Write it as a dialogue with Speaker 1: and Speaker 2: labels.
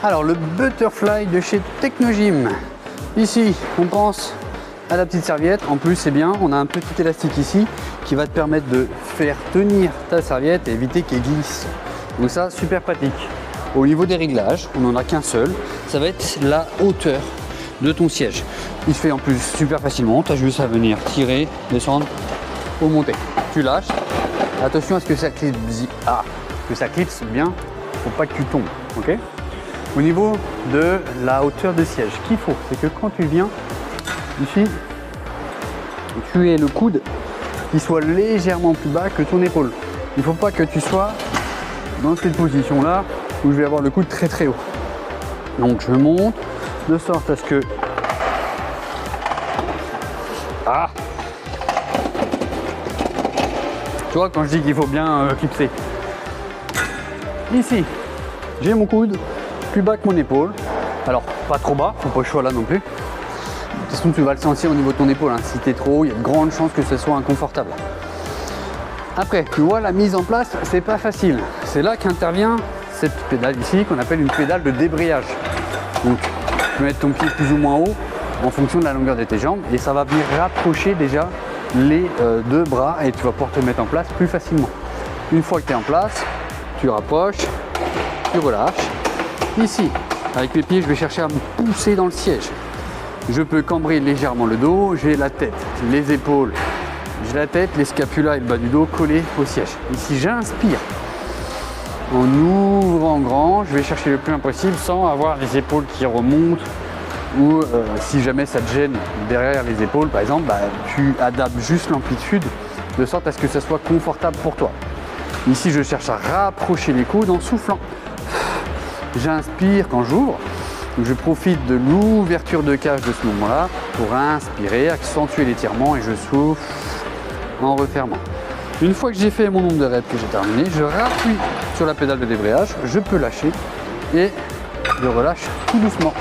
Speaker 1: Alors le Butterfly de chez Technogym. Ici, on pense à la petite serviette. En plus, c'est bien, on a un petit élastique ici qui va te permettre de faire tenir ta serviette et éviter qu'elle glisse. Donc ça, super pratique. Au niveau des réglages, on n'en a qu'un seul. Ça va être la hauteur de ton siège. Il se fait en plus super facilement. Tu as juste à venir tirer, descendre ou monter. Tu lâches. Attention à ce que ça clipse bien. Faut pas que tu tombes. Ok. Au niveau de la hauteur de siège, ce qu'il faut, c'est que quand tu viens ici, tu aies le coude qui soit légèrement plus bas que ton épaule. Il ne faut pas que tu sois dans cette position là où je vais avoir le coude très très haut. Donc je monte de sorte à ce que tu vois quand je dis qu'il faut bien clipser. Ici, j'ai mon coude plus bas que mon épaule. Alors pas trop bas, faut pas que je sois là non plus. De toute façon, tu vas le sentir au niveau de ton épaule. Hein. Si tu es trop haut, il y a de grandes chances que ce soit inconfortable. Après, tu vois, la mise en place, c'est pas facile. C'est là qu'intervient cette pédale ici, qu'on appelle une pédale de débrayage. Donc, tu peux mettre ton pied plus ou moins haut en fonction de la longueur de tes jambes et ça va venir rapprocher déjà les deux bras et tu vas pouvoir te mettre en place plus facilement. Une fois que tu es en place, tu rapproches, tu relâches. Ici, avec les pieds, je vais chercher à me pousser dans le siège. Je peux cambrer légèrement le dos, j'ai la tête, les épaules, j'ai la tête, les scapulas et le bas du dos collés au siège. Ici, j'inspire. En ouvrant grand, je vais chercher le plus loin possible sans avoir les épaules qui remontent ou si jamais ça te gêne derrière les épaules, par exemple, tu adaptes juste l'amplitude de sorte à ce que ça soit confortable pour toi. Ici, je cherche à rapprocher les coudes en soufflant. J'inspire quand j'ouvre. Je profite de l'ouverture de cage de ce moment-là pour inspirer, accentuer l'étirement et je souffle en refermant. Une fois que j'ai fait mon nombre de reps que j'ai terminé, je rappuie sur la pédale de débrayage, je peux lâcher et je relâche tout doucement.